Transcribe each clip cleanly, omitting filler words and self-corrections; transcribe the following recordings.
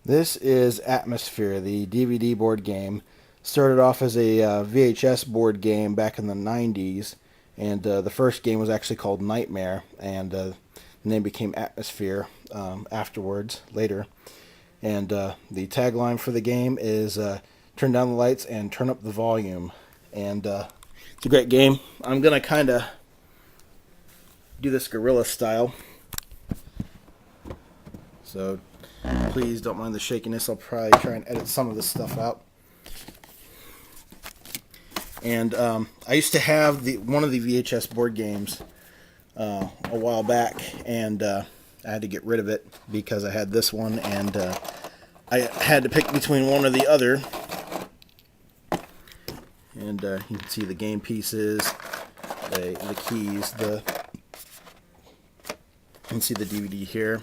This is Atmosphere, the DVD board game. Started off as a VHS board game back in the 90s, and the first game was actually called Nightmare, and the name became Atmosphere afterwards, later. And the tagline for the game is turn down the lights and turn up the volume. And it's a great game. I'm going to kind of do this guerrilla style. So please don't mind the shakiness. I'll probably try and edit some of this stuff out. And I used to have one of the VHS board games a while back, and I had to get rid of it because I had this one, and I had to pick between one or the other. And you can see the game pieces, the keys, you can see the DVD here.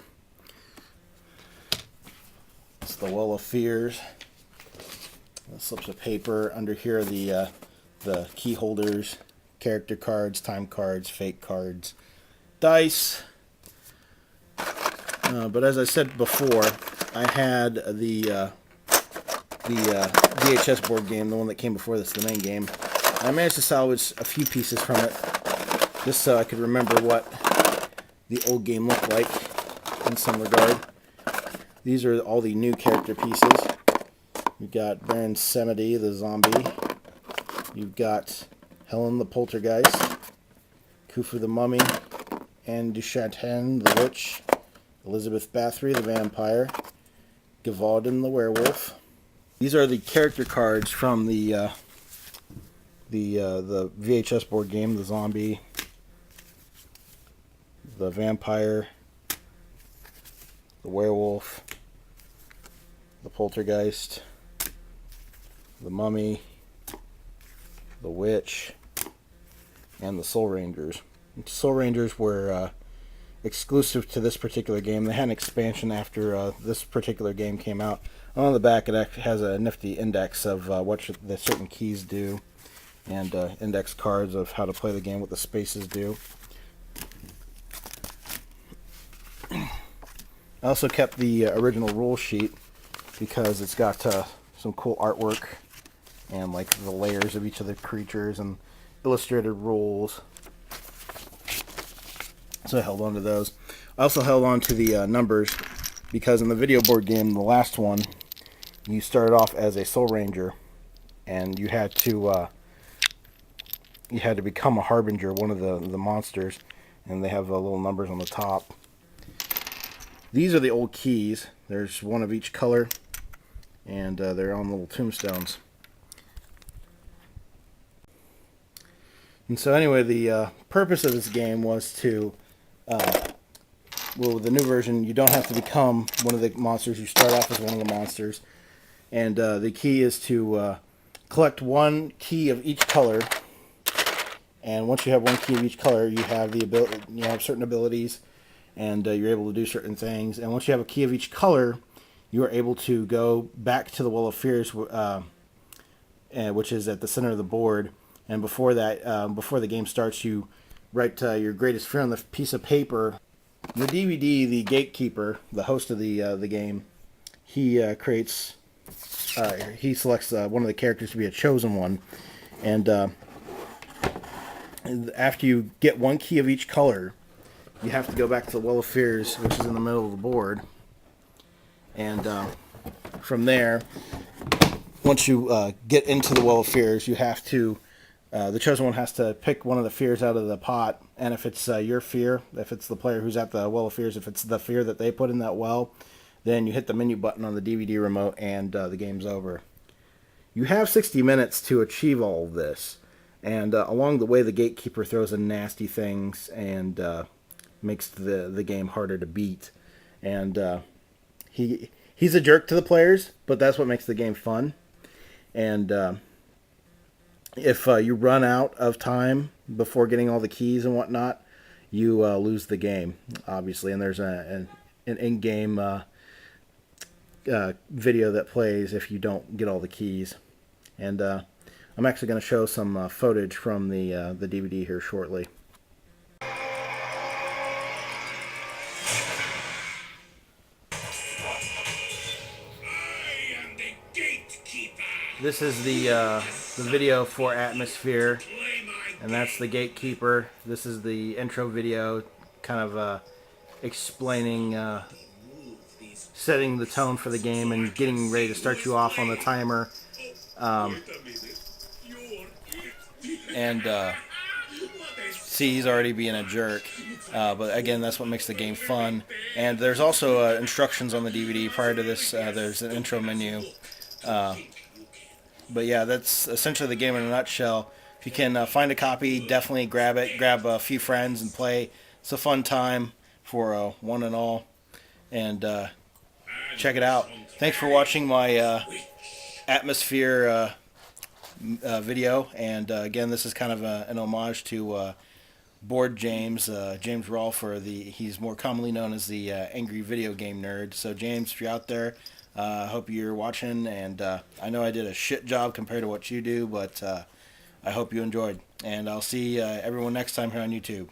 It's the Well of Fears. The slips of paper. Under here are the key holders, character cards, time cards, fake cards, dice. But as I said before, I had the VHS board game, the one that came before this, the main game. I managed to salvage a few pieces from it, just so I could remember what the old game looked like in some regard. These are all the new character pieces. You've got Baron Samedi, the zombie. You've got Helen the poltergeist, Khufu the mummy, Anne du Champagne the witch, Elizabeth Bathory the vampire, Gavaldin the werewolf. These are the character cards from the VHS board game, the zombie, the vampire, the werewolf, the poltergeist, the mummy, the witch, and the Soul Rangers. Soul Rangers were exclusive to this particular game. They had an expansion after this particular game came out. On the back, it actually has a nifty index of what the certain keys do, and index cards of how to play the game, what the spaces do. I also kept the original rule sheet because it's got some cool artwork and like the layers of each of the creatures and illustrated rules. So I held on to those. I also held on to the numbers because in the video board game, the last one, you started off as a Soul Ranger, and you had to become a Harbinger, one of the monsters, and they have little numbers on the top. These are the old keys. There's one of each color, and they're on little tombstones. And so anyway, the purpose of this game was to, with the new version, you don't have to become one of the monsters. You start off as one of the monsters. And the key is to collect one key of each color. And once you have one key of each color, you have you have certain abilities, and you're able to do certain things. And once you have a key of each color, you are able to go back to the Well of Fears, which is at the center of the board. And before that, before the game starts, you write your greatest fear on the piece of paper. The DVD, the gatekeeper, the host of the game, he creates. He selects one of the characters to be a chosen one, and after you get one key of each color, you have to go back to the Well of Fears, which is in the middle of the board, and from there, once you get into the Well of Fears, you have to the chosen one has to pick one of the fears out of the pot, and if it's your fear, if it's the player who's at the Well of Fears, if it's the fear that they put in that well, then you hit the menu button on the DVD remote, and the game's over. You have 60 minutes to achieve all of this, and along the way, the gatekeeper throws in nasty things and makes the game harder to beat. And he's a jerk to the players, but that's what makes the game fun. And if you run out of time before getting all the keys and whatnot, you lose the game, obviously. And there's an in-game video that plays if you don't get all the keys. And I'm actually going to show some footage from the DVD here shortly. this is the video for Atmosphere, and that's the gatekeeper. This is the intro video, kind of explaining, setting the tone for the game and getting ready to start you off on the timer. And see, he's already being a jerk. But again, that's what makes the game fun. And there's also instructions on the DVD. Prior to this, there's an intro menu. But yeah, that's essentially the game in a nutshell. If you can find a copy, definitely grab it. Grab a few friends and play. It's a fun time for one and all. And check it out. Thanks for watching my Atmosphere video. And again, this is kind of an homage to Board James, James Rolfe, he's more commonly known as the Angry Video Game Nerd. So James, if you're out there, I hope you're watching, and I know I did a shit job compared to what you do, but I hope you enjoyed. And I'll see everyone next time here on YouTube.